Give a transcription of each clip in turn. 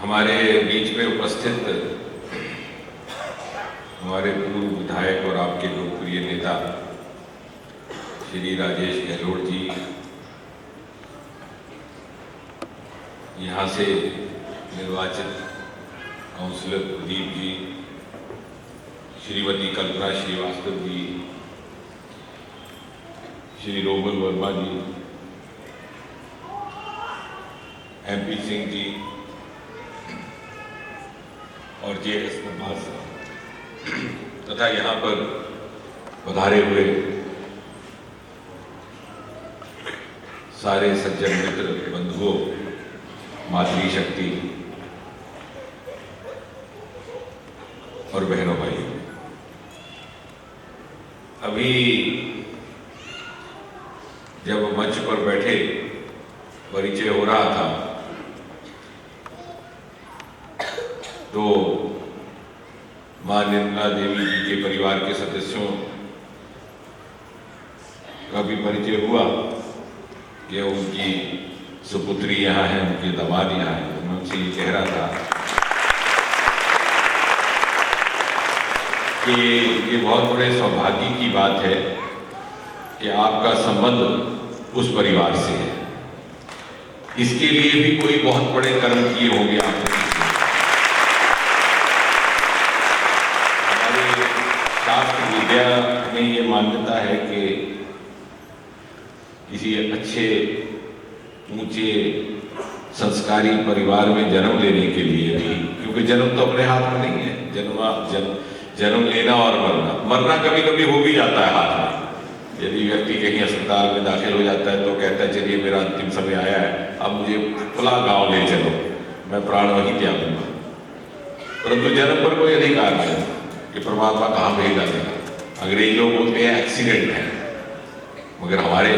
हमारे बीच में उपस्थित हमारे पूर्व विधायक और आपके लोकप्रिय नेता श्री राजेश गहलोत जी, यहाँ से निर्वाचित काउंसलर प्रदीप जी, श्रीमती कल्पना श्रीवास्तव जी, श्री रोमन वर्मा जी, MP सिंह जी और JS नवाज साहब तथा यहाँ पर पधारे हुए सारे सज्जन मित्र बंधुओं, मातृशक्ति और बहनों भाइयों, अभी जब मंच पर बैठे परिचय हो रहा था तो मां निर्मला देवी जी के परिवार के सदस्यों का भी परिचय हुआ कि उनकी सुपुत्री यहाँ है, उनके दामाद यहाँ है। मैं उनसे ये कह रहा था कि ये बहुत बड़े सौभाग्य की बात है कि आपका संबंध उस परिवार से है। इसके लिए भी कोई बहुत बड़े कर्म किए होंगे आपने। हमारे शास्त्र विद्या में ये मान्यता है कि किसी अच्छे ऊंचे संस्कारी परिवार में जन्म लेने के लिए भी, क्योंकि जन्म तो अपने हाथ में नहीं है, जन्म लेना और मरना कभी कभी हो भी जाता है हाथ में। यदि व्यक्ति कहीं अस्पताल में दाखिल हो जाता है तो कहता है चलिए मेरा अंतिम समय आया है, अब मुझे फला गांव ले चलो, मैं प्राण वहीं त्यागूंगा। परंतु जन्म पर कोई अधिकार नहीं कि परमात्मा कहाँ भेज देगा। अंग्रेज लोग बोलते हैं एक्सीडेंट है, मगर हमारे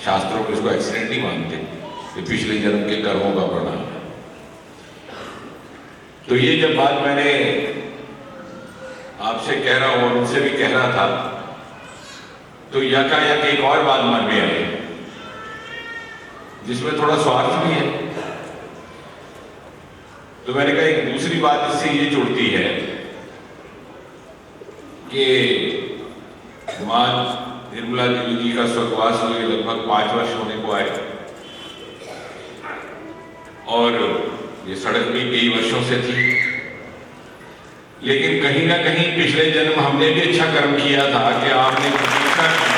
शास्त्रों में इसको एक्सीडेंट ही मानते, ये पिछले जन्म के कर्मों का परिणाम है। तो ये जब बात मैंने आपसे कह रहा हूं और उनसे भी कह रहा था तो यकायक एक और बात मन में आई जिसमें थोड़ा स्वार्थ भी है। तो मैंने कहा एक दूसरी बात इससे ये जुड़ती है कि मां निर्मला देवी जी का स्वर्गवास हुए लगभग 5 वर्ष होने को आए और ये सड़क भी कई वर्षों से थी, लेकिन कहीं ना कहीं पिछले जन्म हमने भी अच्छा कर्म किया था कि आपने प्रतीक्षा की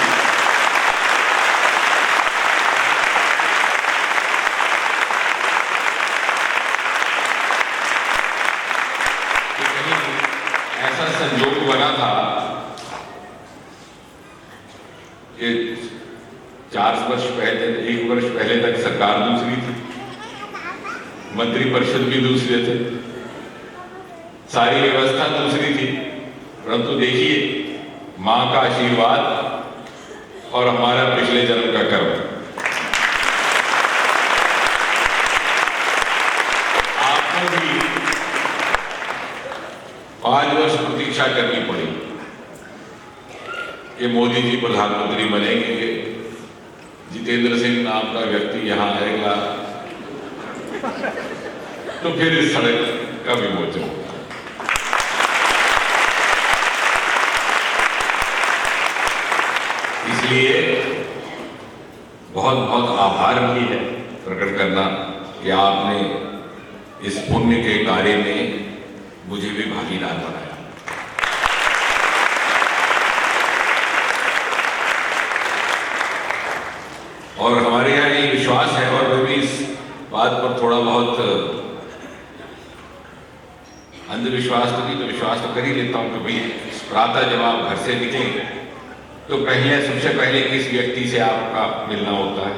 कि कहीं ऐसा संयोग बना था कि 4 वर्ष पहले, 1 वर्ष पहले तक सरकार दूसरी थी, मंत्रिपरिषद भी दूसरे थे, सारी व्यवस्था दूसरी थी, परंतु देखिए मां का आशीर्वाद और हमारा पिछले जन्म का कर्म, आपको भी 5 वर्ष प्रतीक्षा करनी पड़ी कि मोदी जी प्रधानमंत्री बनेंगे, जितेंद्र सिंह नाम का व्यक्ति यहां आएगा, तो फिर इस सड़क का विमोचन होगा। इसलिए बहुत बहुत आभार भी है प्रकट करना कि आपने इस पुण्य के कार्य में मुझे भी भागीदार बनाया। और हमारे यहाँ ये विश्वास है, और मैं भी इस बात पर थोड़ा बहुत अंधविश्वास तो नहीं तो विश्वास तो कर ही लेता हूं कि भाई प्रातः जब आप घर से निकलेंगे तो पहले सबसे पहले किस व्यक्ति से आपका मिलना होता है,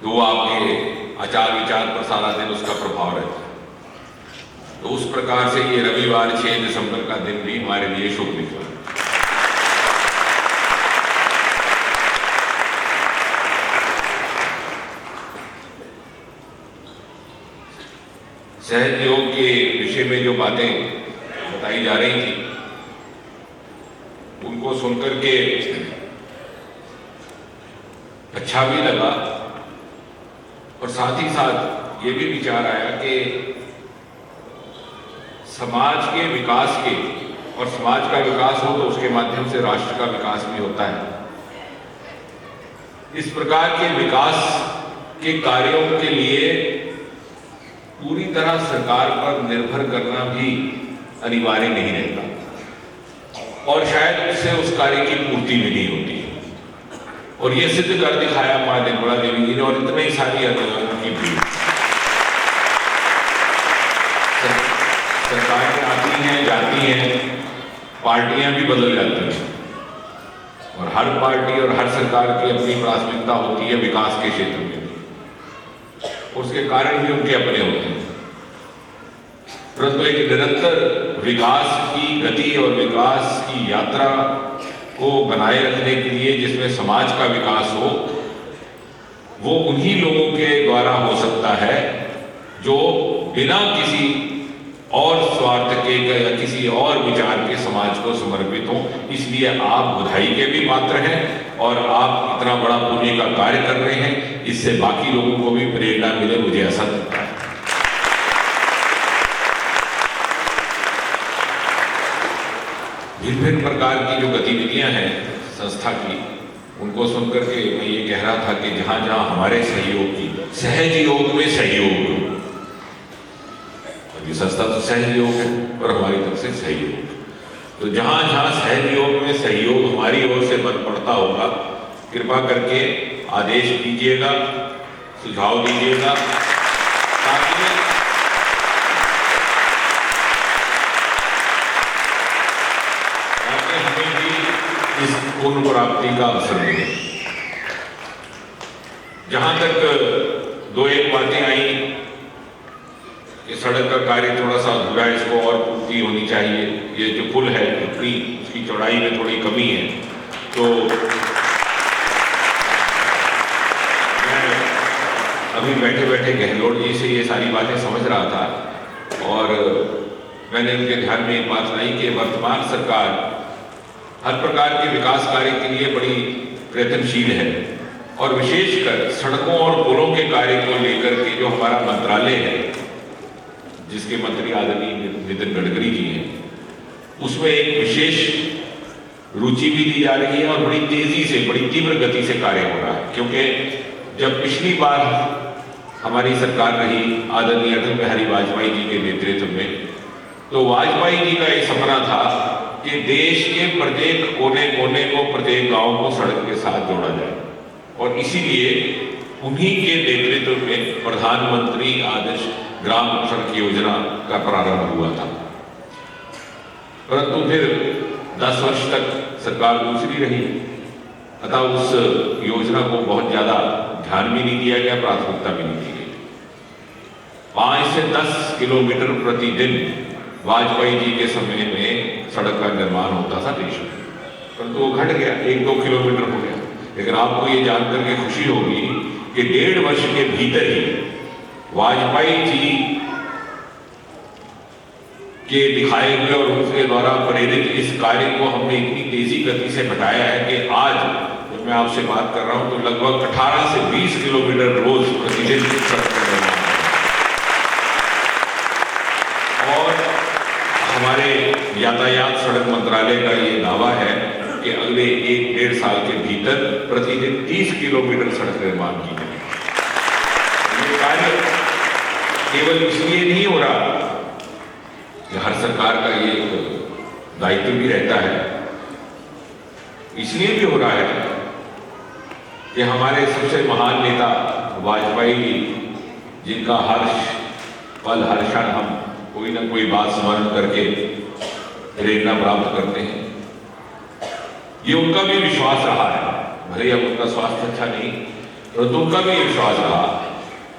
तो वो आपके आचार विचार पर सारा दिन उसका प्रभाव रहता है। तो उस प्रकार से ये रविवार 6 दिसंबर का दिन भी हमारे लिए शुभ निकला। सहज योग के विषय में जो बातें बताई जा रही थी उनको सुनकर के अच्छा भी लगा, और साथ ही साथ ये भी विचार आया कि समाज के विकास के, और समाज का विकास हो तो उसके माध्यम से राष्ट्र का विकास भी होता है, इस प्रकार के विकास के कार्यों के लिए पूरी तरह सरकार पर निर्भर करना भी अनिवार्य नहीं रहता, और शायद उससे उस कार्य की पूर्ति भी नहीं होती। और ये सिद्ध कर दिखाया मां निर्मला देवी जी ने, और इतने सारी आंदोलनों की भी सरकारें आती हैं जाती हैं, पार्टियां भी बदल जाती हैं, और हर पार्टी और हर सरकार की अपनी प्राथमिकता होती है विकास के क्षेत्र में भी, उसके कारण भी उनके अपने होते हैं। परंतु एक निरंतर विकास की गति और विकास की यात्रा को बनाए रखने के लिए, जिसमें समाज का विकास हो, वो उन्हीं लोगों के द्वारा हो सकता है जो बिना किसी और स्वार्थ के या किसी और विचार के समाज को समर्पित हो। इसलिए आप बधाई के भी पात्र हैं, और आप इतना बड़ा पुण्य का कार्य कर रहे हैं, इससे बाकी लोगों को भी प्रेरणा मिले, मुझे ऐसा लगता है। भिन्न प्रकार की जो गतिविधियां हैं संस्था की, उनको सुनकर के मैं ये कह रहा था कि जहां जहां हमारे सहयोग की, सहज योग में सहयोग, ये संस्था तो सहज योग है और हमारी तरफ से सहयोग, तो जहां जहां सहज योग में सहयोग हमारी ओर से बन पड़ता होगा, कृपा करके आदेश दीजिएगा, सुझाव दीजिएगा, ताकि हमें भी इस पूर्ण प्राप्ति का अवसर मिले। जहां तक दो एक बातें आई कि सड़क का कार्य थोड़ा सा अधूरा है, इसको और पूर्ति होनी चाहिए, ये जो पुल है इतनी उसकी चौड़ाई में थोड़ी कमी है, तो मैं अभी बैठे बैठे गहलोत जी से ये सारी बातें समझ रहा था, और मैंने उनके ध्यान में एक बात लाई कि वर्तमान सरकार हर प्रकार के विकास कार्य के लिए बड़ी प्रयत्नशील है, और विशेषकर सड़कों और पुलों के कार्य को लेकर के जो हमारा मंत्रालय है, जिसके मंत्री आदरणीय नितिन गडकरी जी हैं, उसमें एक विशेष रुचि भी दी जा रही है, और बड़ी तेजी से, बड़ी तीव्र गति से कार्य हो रहा है। क्योंकि जब पिछली बार हमारी सरकार रही आदरणीय अटल बिहारी वाजपेयी जी के नेतृत्व में, तो वाजपेयी जी का एक सपना था कि देश के प्रत्येक कोने कोने को, प्रत्येक गांव को सड़क के साथ जोड़ा जाए, और इसीलिए उन्हीं के नेतृत्व में प्रधानमंत्री आदर्श ग्राम सड़क योजना का प्रारंभ हुआ था। परंतु फिर 10 वर्ष तक सरकार दूसरी रही, अतः उस योजना को बहुत ज्यादा ध्यान भी नहीं दिया गया, प्राथमिकता भी नहीं दी गई। 5 से 10 किलोमीटर प्रतिदिन वाजपेयी जी के समय में सड़क का निर्माण होता था देश में, परंतु वो घट गया, 1-2 किलोमीटर हो गया। लेकिन आपको ये जानकर के खुशी होगी कि 1.5 वर्ष के भीतर ही वाजपेयी जी के दिखाए हुए और उनके द्वारा प्रेरित इस कार्य को हमने इतनी तेजी गति से बढ़ाया है कि आज जब मैं आपसे बात कर रहा हूं तो लगभग 18 से 20 किलोमीटर रोज प्रतिदिन सड़क पर निर्माण, और हमारे यातायात सड़क मंत्रालय का ये दावा है कि अगले 1-1.5 साल के भीतर प्रतिदिन 30 किलोमीटर सड़क निर्माण की जाएगी। ये कार्य केवल इसलिए नहीं हो रहा कि हर सरकार का ये दायित्व भी रहता है, इसलिए भी हो रहा है कि हमारे सबसे महान नेता वाजपेयी जी, जिनका हर पल हर क्षण हम कोई ना कोई बात स्मरण करके प्रेरणा प्राप्त करते हैं, ये उनका भी विश्वास रहा है। भले अब उनका स्वास्थ्य अच्छा नहीं, परंतु उनका भी विश्वास रहा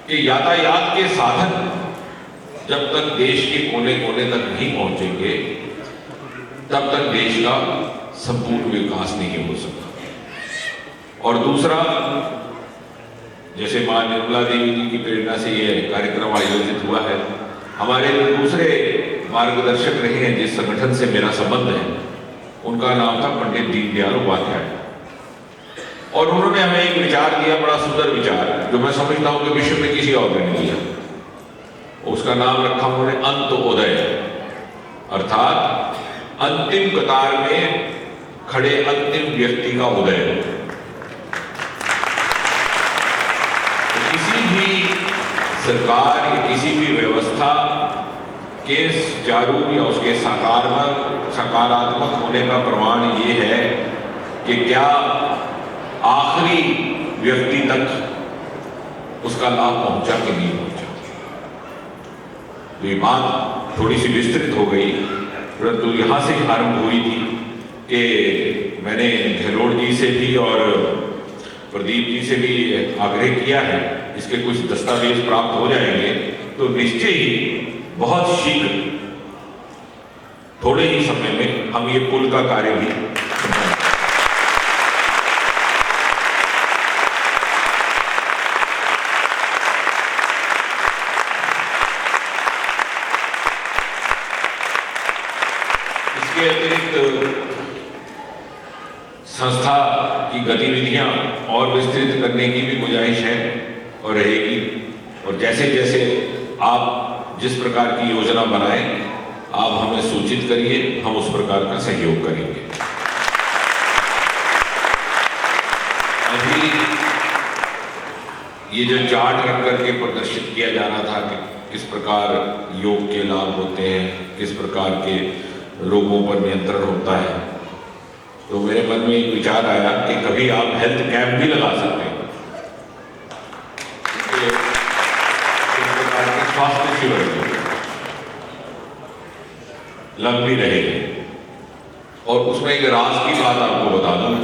कि यातायात के साधन जब तक देश के कोने कोने तक नहीं पहुंचेंगे, तब तक देश का संपूर्ण विकास नहीं हो सकता। और दूसरा, जैसे मां निर्मला देवी जी की प्रेरणा से यह कार्यक्रम आयोजित हुआ है, हमारे जो दूसरे मार्गदर्शक रहे हैं जिस संगठन से मेरा संबंध है, उनका नाम था पंडित दीनदयाल उपाध्याय, और उन्होंने हमें एक विचार दिया, बड़ा सुंदर विचार, जो मैं समझता हूं कि विश्व में किसी और ने नहीं दिया। उसका नाम रखा उन्होंने अंत्योदय, अर्थात अंतिम कतार में खड़े अंतिम व्यक्ति का उदय। तो किसी भी सरकार या किसी भी व्यवस्था के सुचारू या उसके सकारात्मक होने का प्रमाण ये है कि क्या आखिरी व्यक्ति तक उसका लाभ पहुंचा कि नहीं पहुंचा। तो ये बात थोड़ी सी विस्तृत हो गई, परंतु यहां से आरंभ हुई थी कि मैंने गहलोत जी से भी और प्रदीप जी से भी आग्रह किया है, इसके कुछ दस्तावेज प्राप्त हो जाएंगे तो निश्चय ही बहुत शीघ्र थोड़े ही समय में हम ये पुल का कार्य भी इसके अतिरिक्त संस्था की गतिविधियां और विस्तृत करने की भी गुजाइश है और रहेगी। और जैसे जैसे आप जिस प्रकार की योजना बनाएं आप हमें सूचित करिए, हम उस प्रकार का सहयोग करेंगे। अभी ये जो चार्ट रख करके प्रदर्शित किया जा रहा था कि किस प्रकार योग के लाभ होते हैं, किस प्रकार के रोगों पर नियंत्रण होता है, तो मेरे मन में एक विचार आया कि कभी आप हेल्थ कैंप भी लगा सकते हैं, इस प्रकार के स्वास्थ्य शिविर लग भी रहेंगे। और उसमें एक राज की बात आपको बता दूं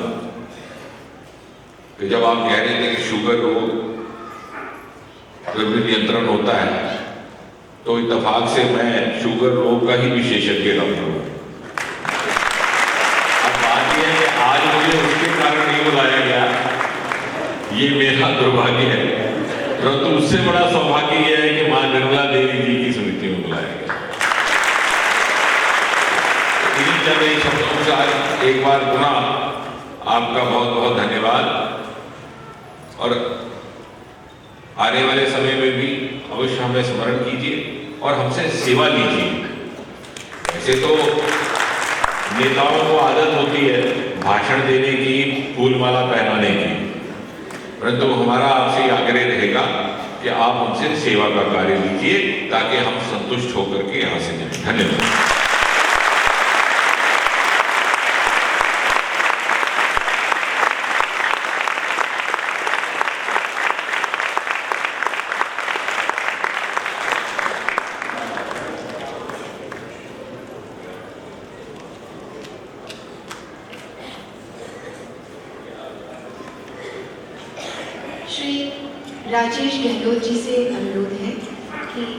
कि जब आप कह रहे थे कि शुगर रोग पर भी नियंत्रण होता है, तो इत्तेफाक से मैं शुगर रोग का ही विशेषज्ञ डॉक्टर हूं। अब बात यह है कि आज मुझे उसके कारण नहीं बुलाया गया, ये मेरा दुर्भाग्य है, परंतु उससे बड़ा सौभाग्य यह है कि मां निर्मला देवी जी की स्मृति में बुलाया गया। इन्हीं शब्दों से आज एक बार पुनः आपका बहुत बहुत धन्यवाद, और आने वाले समय में भी अवश्य हमें स्मरण कीजिए और हमसे सेवा लीजिए। ऐसे तो नेताओं को आदत होती है भाषण देने की, फूलमाला पहनाने की, परंतु हमारा आपसे आग्रह रहेगा कि आप हमसे सेवा का कार्य लीजिए ताकि हम संतुष्ट होकर के यहां से जाएं। धन्यवाद। श्री राजेश गहलोत जी से अनुरोध है